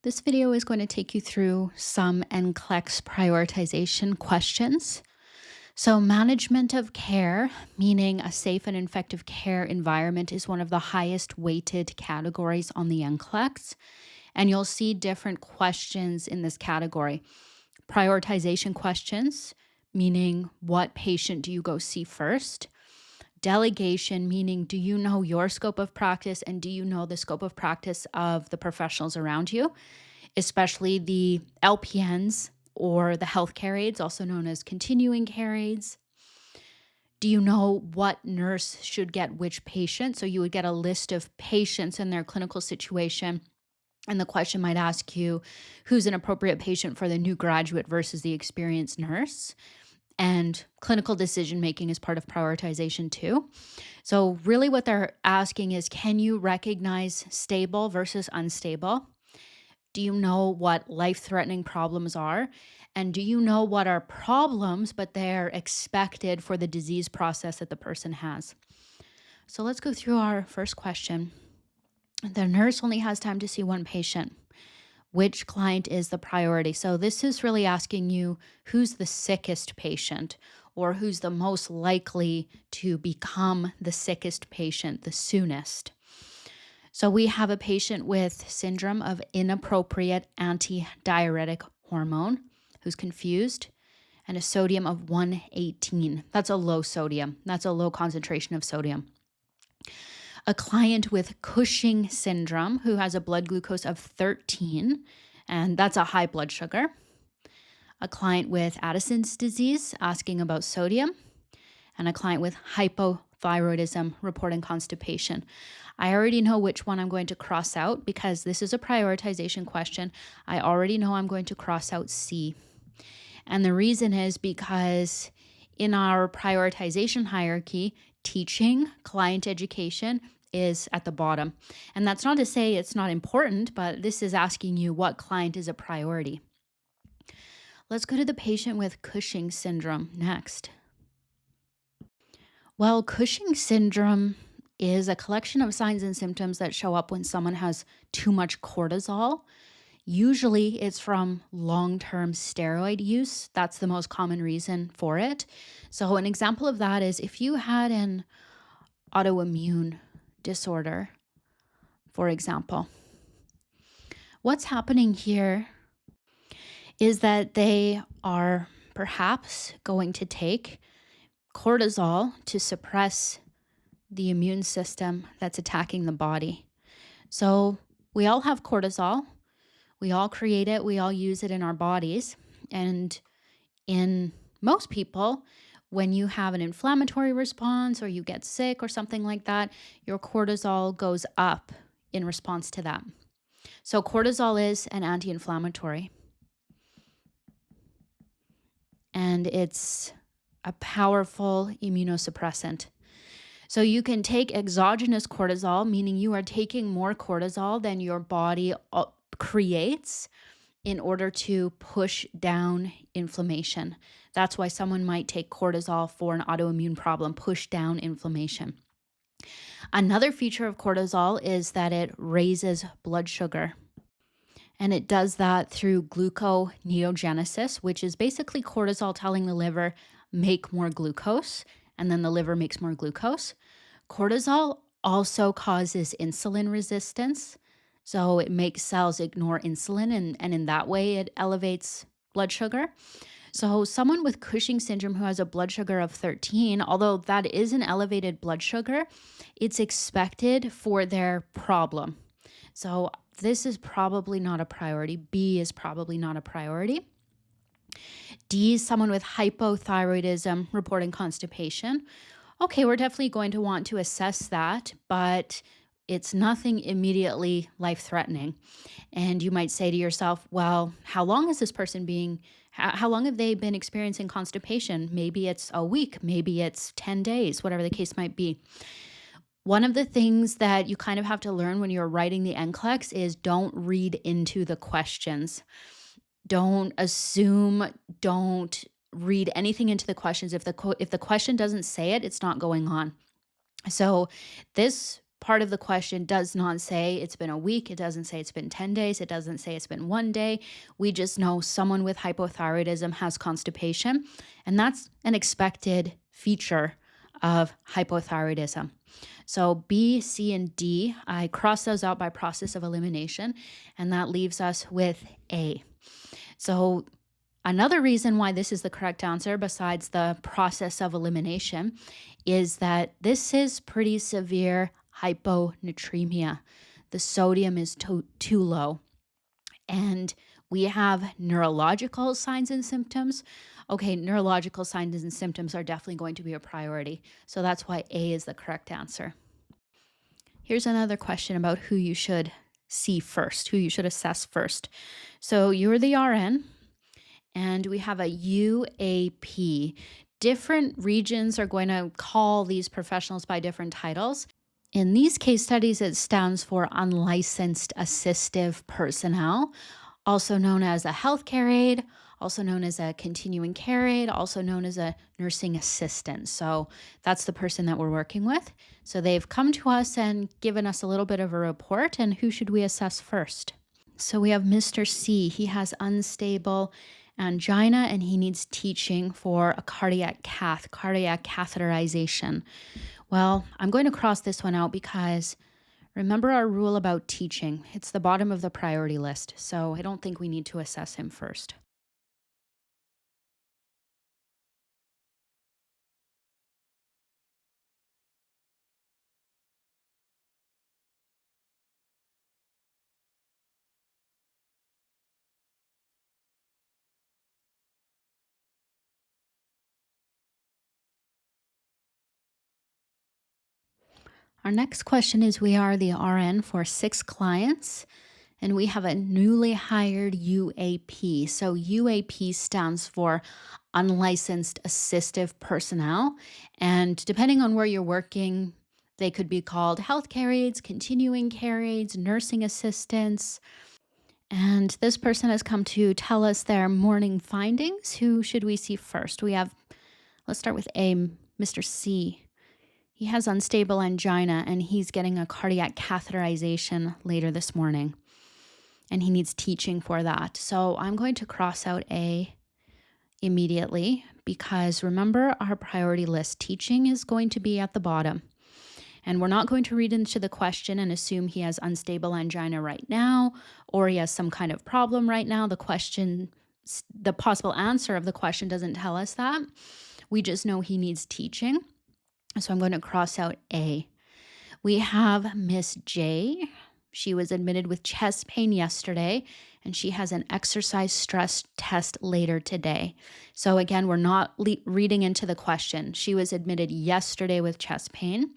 This video is going to take you through some NCLEX prioritization questions. So, management of care, meaning a safe and effective care environment, is one of the highest weighted categories on the NCLEX. And you'll see different questions in this category. Prioritization questions, meaning what patient do you go see first? Delegation, meaning do you know your scope of practice and do you know the scope of practice of the professionals around you, especially the LPNs or the healthcare aides, also known as continuing care aides. Do you know what nurse should get which patient? So you would get a list of patients and their clinical situation. And the question might ask you who's an appropriate patient for the new graduate versus the experienced nurse. And clinical decision making is part of prioritization too. So, really, what they're asking is can you recognize stable versus unstable? Do you know what life threatening problems are? And do you know what are problems, but they're expected for the disease process that the person has? So, let's go through our first question. The nurse only has time to see one patient. Which client is the priority? So, this is really asking you who's the sickest patient or who's the most likely to become the sickest patient the soonest. So, we have a patient with syndrome of inappropriate antidiuretic hormone who's confused and a sodium of 118. That's a low sodium, that's a low concentration of sodium. A client with Cushing syndrome who has a blood glucose of 13, and that's a high blood sugar. A client with Addison's disease asking about sodium, and a client with hypothyroidism reporting constipation. I already know which one I'm going to cross out because this is a prioritization question. I already know I'm going to cross out C. And the reason is because in our prioritization hierarchy, teaching, client education is at the bottom. And that's not to say it's not important, but this is asking you what client is a priority. Let's go to the patient with Cushing syndrome next. Well, Cushing syndrome is a collection of signs and symptoms that show up when someone has too much cortisol. Usually it's from long-term steroid use. That's the most common reason for it. So an example of that is if you had an autoimmune disorder, for example, what's happening here is that they are perhaps going to take cortisol to suppress the immune system that's attacking the body. So we all have cortisol. We all create it. We all use it in our bodies. And in most people, when you have an inflammatory response or you get sick or something like that, your cortisol goes up in response to that. So cortisol is an anti-inflammatory. And it's a powerful immunosuppressant. So you can take exogenous cortisol, meaning you are taking more cortisol than your body creates in order to push down inflammation. That's why someone might take cortisol for an autoimmune problem, push down inflammation. Another feature of cortisol is that it raises blood sugar. And it does that through gluconeogenesis, which is basically cortisol telling the liver, make more glucose, and then the liver makes more glucose. Cortisol also causes insulin resistance. So it makes cells ignore insulin, and in that way, it elevates blood sugar. So someone with Cushing syndrome who has a blood sugar of 13, although that is an elevated blood sugar, it's expected for their problem. So this is probably not a priority. B is probably not a priority. D is someone with hypothyroidism reporting constipation. Okay, we're definitely going to want to assess that, but it's nothing immediately life-threatening. And you might say to yourself, well, how long is this person how long have they been experiencing constipation? Maybe it's a week, maybe it's 10 days, whatever the case might be. One of the things that you kind of have to learn when you're writing the NCLEX is don't read into the questions. Don't assume, don't read anything into the questions. If the question doesn't say it, it's not going on. So this part of the question does not say it's been a week. It doesn't say it's been 10 days. It doesn't say it's been 1 day. We just know someone with hypothyroidism has constipation, and that's an expected feature of hypothyroidism. So B, C, and D, I cross those out by process of elimination, and that leaves us with A. So another reason why this is the correct answer, besides the process of elimination, is that this is pretty severe hyponatremia. The sodium is too low. And we have neurological signs and symptoms. Okay, neurological signs and symptoms are definitely going to be a priority. So that's why A is the correct answer. Here's another question about who you should see first, who you should assess first. So you're the RN, and we have a UAP. Different regions are going to call these professionals by different titles. In these case studies, it stands for unlicensed assistive personnel, also known as a healthcare aide, also known as a continuing care aide, also known as a nursing assistant. So that's the person that we're working with. So they've come to us and given us a little bit of a report, and who should we assess first? So we have Mr. C. He has unstable angina and he needs teaching for a cardiac catheterization. Well, I'm going to cross this one out because remember our rule about teaching. It's the bottom of the priority list, so I don't think we need to assess him first. Our next question is we are the RN for 6 clients and we have a newly hired UAP. So UAP stands for unlicensed assistive personnel. And depending on where you're working, they could be called healthcare aides, continuing care aides, nursing assistants. And this person has come to tell us their morning findings. Who should we see first? Let's start with A, Mr. C. He has unstable angina and he's getting a cardiac catheterization later this morning. And he needs teaching for that. So I'm going to cross out A immediately because remember our priority list, teaching is going to be at the bottom. And we're not going to read into the question and assume he has unstable angina right now or he has some kind of problem right now. The possible answer of the question doesn't tell us that. We just know he needs teaching. So I'm going to cross out A. We have Miss J. She was admitted with chest pain yesterday, and she has an exercise stress test later today. So again, we're not reading into the question. She was admitted yesterday with chest pain.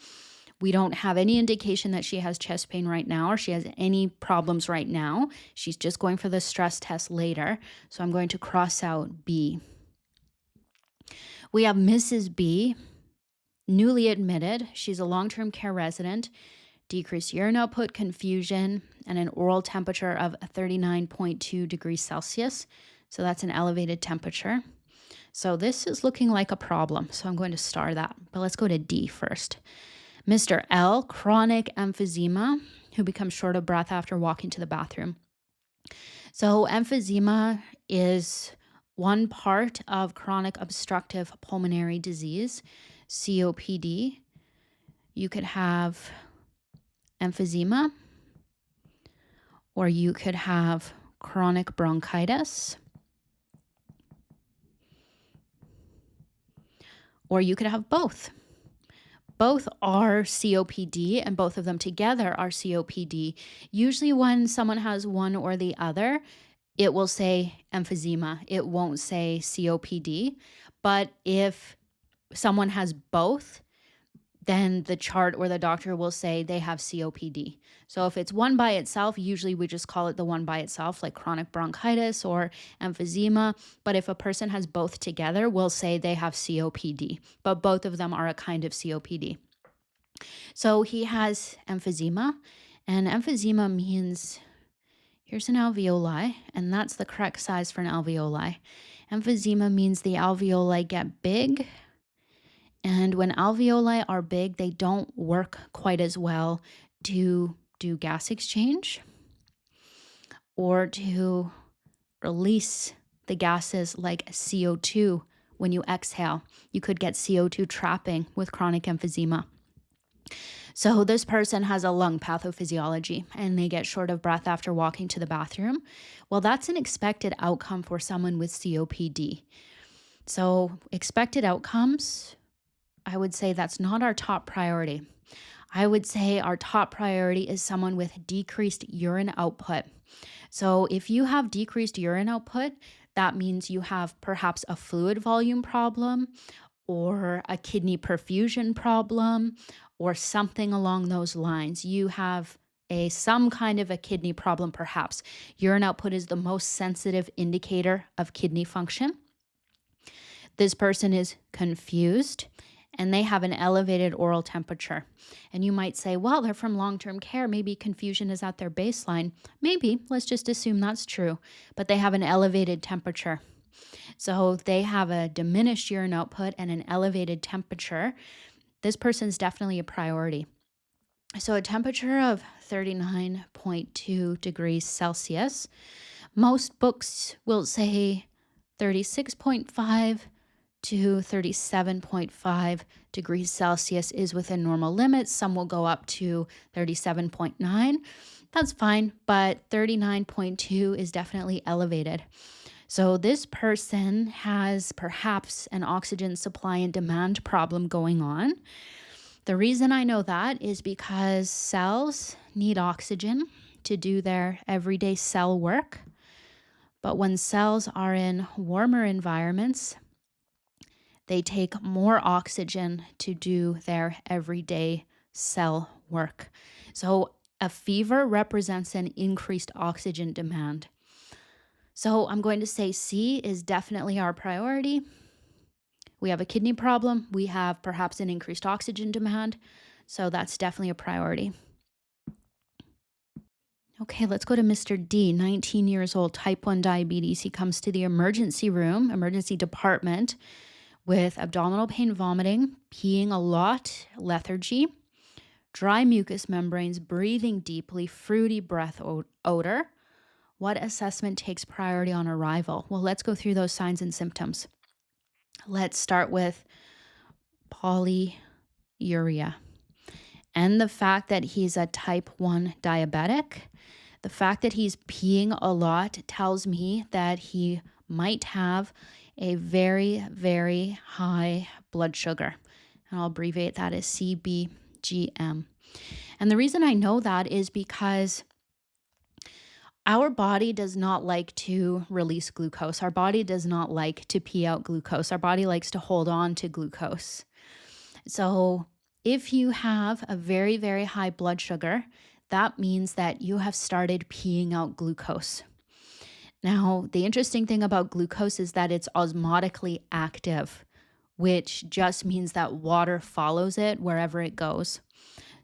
We don't have any indication that she has chest pain right now or she has any problems right now. She's just going for the stress test later. So I'm going to cross out B. We have Mrs. B, newly admitted. She's a long-term care resident, decreased urine output, confusion, and an oral temperature of 39.2 degrees Celsius. So that's an elevated temperature. So this is looking like a problem. So I'm going to star that. But let's go to D first. Mr. L, chronic emphysema, who becomes short of breath after walking to the bathroom. So emphysema is one part of chronic obstructive pulmonary disease, COPD. You could have emphysema, or you could have chronic bronchitis, or you could have both. Both are COPD, and both of them together are COPD. Usually when someone has one or the other, it will say emphysema. It won't say COPD. But if someone has both, then the chart or the doctor will say they have COPD. So if it's one by itself, usually we just call it the one by itself, like chronic bronchitis or emphysema. But if a person has both together, we'll say they have COPD. But both of them are a kind of COPD. So he has emphysema, and emphysema means here's an alveoli, and that's the correct size for an alveoli. Emphysema means the alveoli get big And when alveoli are big, they don't work quite as well to do gas exchange or to release the gases like CO2 when you exhale. You could get CO2 trapping with chronic emphysema. So this person has a lung pathophysiology and they get short of breath after walking to the bathroom. Well, that's an expected outcome for someone with COPD. So expected outcomes, I would say that's not our top priority. I would say our top priority is someone with decreased urine output. So if you have decreased urine output, that means you have perhaps a fluid volume problem or a kidney perfusion problem or something along those lines. You have some kind of a kidney problem perhaps. Urine output is the most sensitive indicator of kidney function. This person is confused and they have an elevated oral temperature. And you might say, well, they're from long-term care. Maybe confusion is at their baseline. Maybe, let's just assume that's true. But they have an elevated temperature. So they have a diminished urine output and an elevated temperature. This person's definitely a priority. So a temperature of 39.2 degrees Celsius. Most books will say 36.5 to 37.5 degrees Celsius is within normal limits. Some will go up to 37.9. That's fine, but 39.2 is definitely elevated. So this person has perhaps an oxygen supply and demand problem going on. The reason I know that is because cells need oxygen to do their everyday cell work. But when cells are in warmer environments, they take more oxygen to do their everyday cell work. So a fever represents an increased oxygen demand. So I'm going to say C is definitely our priority. We have a kidney problem. We have perhaps an increased oxygen demand. So that's definitely a priority. Okay, let's go to Mr. D, 19 years old, type 1 diabetes. He comes to the emergency room, emergency department, with abdominal pain, vomiting, peeing a lot, lethargy, dry mucous membranes, breathing deeply, fruity breath odor. What assessment takes priority on arrival? Well, let's go through those signs and symptoms. Let's start with polyuria and the fact that he's a type 1 diabetic. The fact that he's peeing a lot tells me that he might have a very, very high blood sugar. And I'll abbreviate that as CBGM. And the reason I know that is because our body does not like to release glucose. Our body does not like to pee out glucose. Our body likes to hold on to glucose. So if you have a very, very high blood sugar, that means that you have started peeing out glucose. Now, the interesting thing about glucose is that it's osmotically active, which just means that water follows it wherever it goes.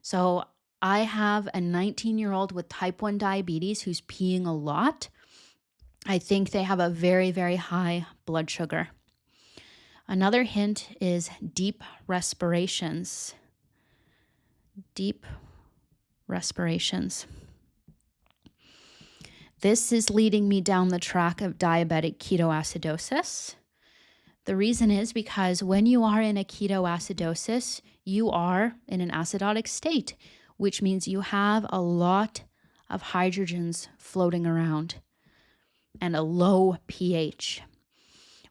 So I have a 19-year-old with type 1 diabetes who's peeing a lot. I think they have a very, very high blood sugar. Another hint is deep respirations. Deep respirations. This is leading me down the track of diabetic ketoacidosis. The reason is because when you are in a ketoacidosis, you are in an acidotic state, which means you have a lot of hydrogens floating around and a low pH.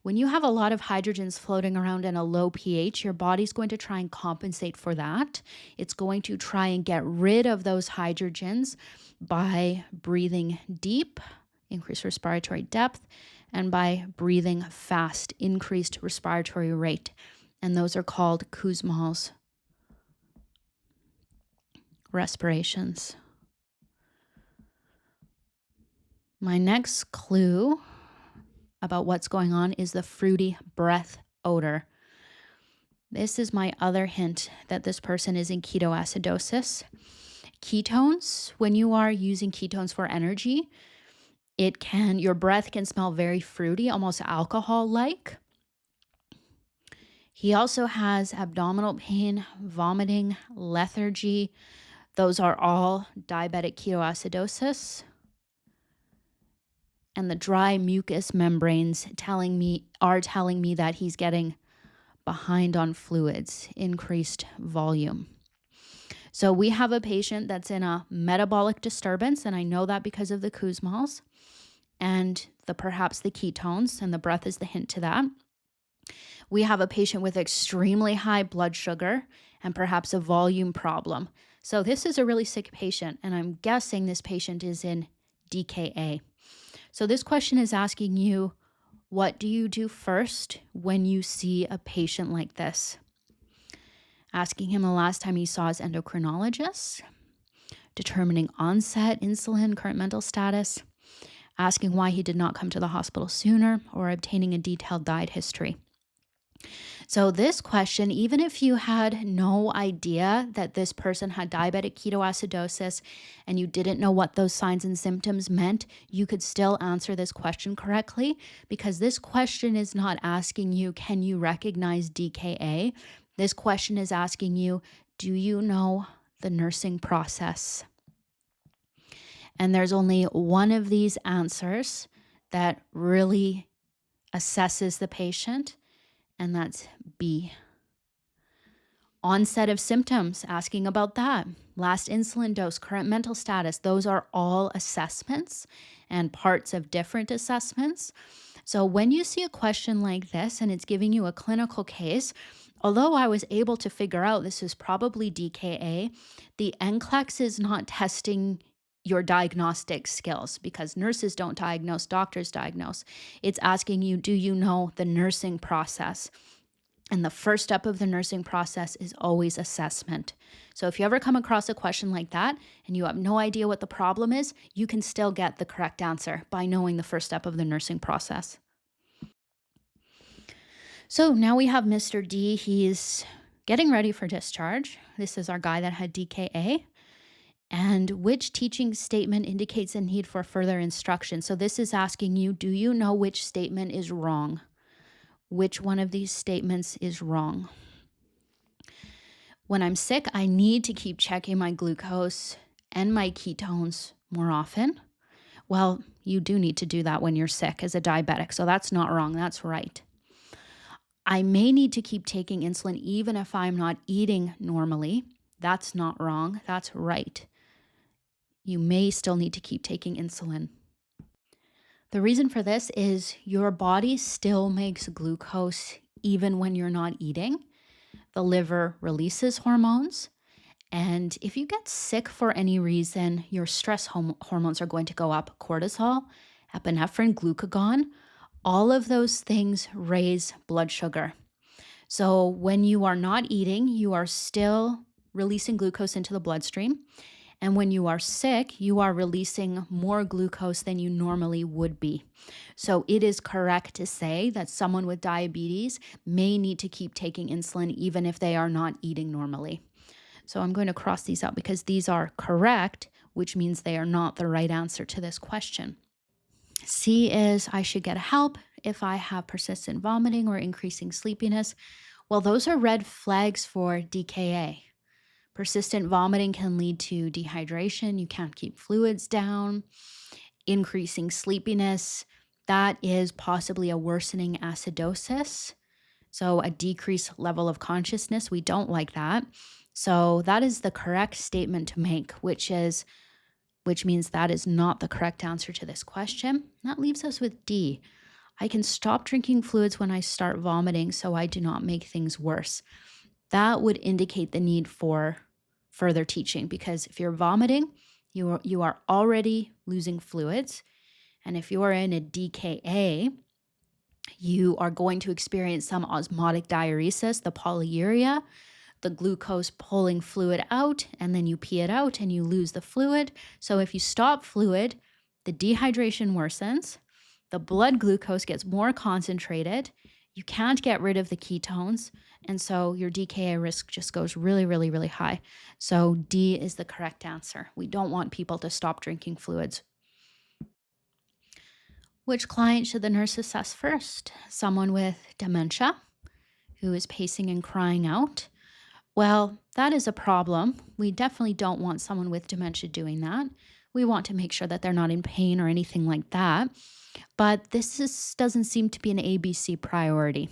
When you have a lot of hydrogens floating around and a low pH, your body's going to try and compensate for that. It's going to try and get rid of those hydrogens by breathing deep, increased respiratory depth, and by breathing fast, increased respiratory rate. And those are called Kussmaul's respirations. My next clue about what's going on is the fruity breath odor. This is my other hint that this person is in ketoacidosis. Ketones, when you are using ketones for energy, your breath can smell very fruity, almost alcohol-like. He also has abdominal pain, vomiting, lethargy. Those are all diabetic ketoacidosis. And the dry mucous membranes are telling me that he's getting behind on fluids, increased volume. So we have a patient that's in a metabolic disturbance, and I know that because of the Kussmaul's and perhaps the ketones, and the breath is the hint to that. We have a patient with extremely high blood sugar and perhaps a volume problem. So this is a really sick patient, and I'm guessing this patient is in DKA. So this question is asking you, what do you do first when you see a patient like this? Asking him the last time he saw his endocrinologist, determining onset, insulin, current mental status, asking why he did not come to the hospital sooner, or obtaining a detailed diet history. So this question, even if you had no idea that this person had diabetic ketoacidosis and you didn't know what those signs and symptoms meant, you could still answer this question correctly, because this question is not asking you, can you recognize DKA? This question is asking you, do you know the nursing process? And there's only one of these answers that really assesses the patient, and that's B. Onset of symptoms, asking about that. Last insulin dose, current mental status, those are all assessments and parts of different assessments. So when you see a question like this and it's giving you a clinical case, although I was able to figure out this is probably DKA, the NCLEX is not testing your diagnostic skills, because nurses don't diagnose, doctors diagnose. It's asking you, do you know the nursing process? And the first step of the nursing process is always assessment. So if you ever come across a question like that and you have no idea what the problem is, you can still get the correct answer by knowing the first step of the nursing process. So now we have Mr. D. He's getting ready for discharge. This is our guy that had DKA. And which teaching statement indicates a need for further instruction? So this is asking you, do you know which statement is wrong? Which one of these statements is wrong? When I'm sick, I need to keep checking my glucose and my ketones more often. Well, you do need to do that when you're sick as a diabetic, so that's not wrong, that's right. I may need to keep taking insulin even if I'm not eating normally. That's not wrong, that's right. You may still need to keep taking insulin. The reason for this is your body still makes glucose even when you're not eating. The liver releases hormones. And if you get sick for any reason, your stress hormones are going to go up. Cortisol, epinephrine, glucagon, all of those things raise blood sugar. So when you are not eating, you are still releasing glucose into the bloodstream. And when you are sick, you are releasing more glucose than you normally would be. So it is correct to say that someone with diabetes may need to keep taking insulin even if they are not eating normally. So I'm going to cross these out because these are correct, which means they are not the right answer to this question. C is I should get help if I have persistent vomiting or increasing sleepiness. Well, those are red flags for DKA. Persistent vomiting can lead to dehydration. You can't keep fluids down. Increasing sleepiness, that is possibly a worsening acidosis. So a decreased level of consciousness. We don't like that. So that is the correct statement to make, which means that is not the correct answer to this question. That leaves us with D. I can stop drinking fluids when I start vomiting so I do not make things worse. That would indicate the need for further teaching, because if you're vomiting, you are already losing fluids. And if you are in a DKA, you are going to experience some osmotic diuresis, the polyuria, the glucose pulling fluid out, and then you pee it out and you lose the fluid. So if you stop fluid, the dehydration worsens, the blood glucose gets more concentrated, you can't get rid of the ketones, and so your DKA risk just goes really, really, really high. So D is the correct answer. We don't want people to stop drinking fluids. Which client should the nurse assess first? Someone with dementia, who is pacing and crying out. Well, that is a problem. We definitely don't want someone with dementia doing that. We want to make sure that they're not in pain or anything like that. But doesn't seem to be an ABC priority.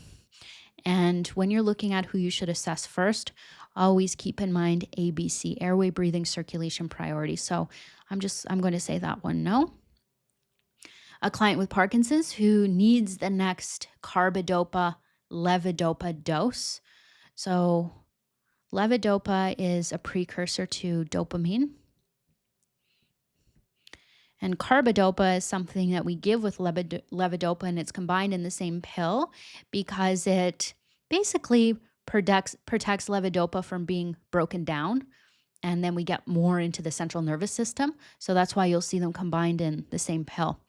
And when you're looking at who you should assess first, always keep in mind ABC, airway, breathing, circulation priority. So I'm going to say that one no. A client with Parkinson's who needs the next carbidopa levodopa dose. So levodopa is a precursor to dopamine. And carbidopa is something that we give with levodopa, and it's combined in the same pill because it basically protects levodopa from being broken down. And then we get more into the central nervous system. So that's why you'll see them combined in the same pill.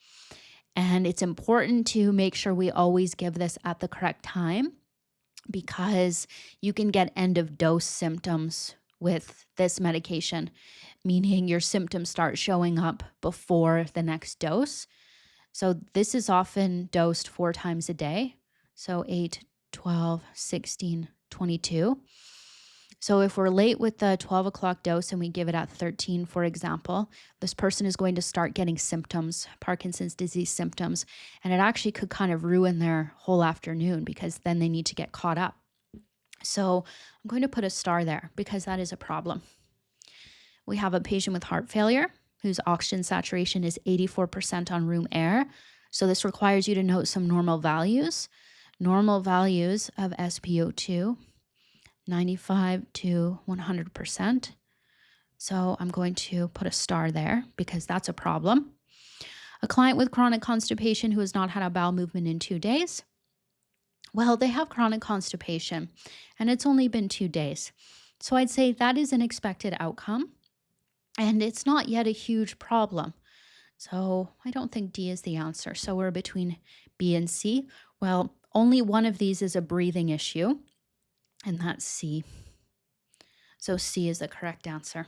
And it's important to make sure we always give this at the correct time because you can get end of dose symptoms with this medication, meaning your symptoms start showing up before the next dose. So this is often dosed 4 times a day. So 8, 12, 16, 22. So if we're late with the 12 o'clock dose and we give it at 13, for example, this person is going to start getting symptoms, Parkinson's disease symptoms, and it actually could kind of ruin their whole afternoon because then they need to get caught up. So I'm going to put a star there because that is a problem. We have a patient with heart failure whose oxygen saturation is 84% on room air. So this requires you to note some normal values. Normal values of SpO2, 95 to 100%. So I'm going to put a star there because that's a problem. A client with chronic constipation who has not had a bowel movement in 2 days. Well, they have chronic constipation and it's only been 2 days. So I'd say that is an expected outcome and it's not yet a huge problem. So I don't think D is the answer. So we're between B and C. Well, only one of these is a breathing issue, and that's C. So C is the correct answer.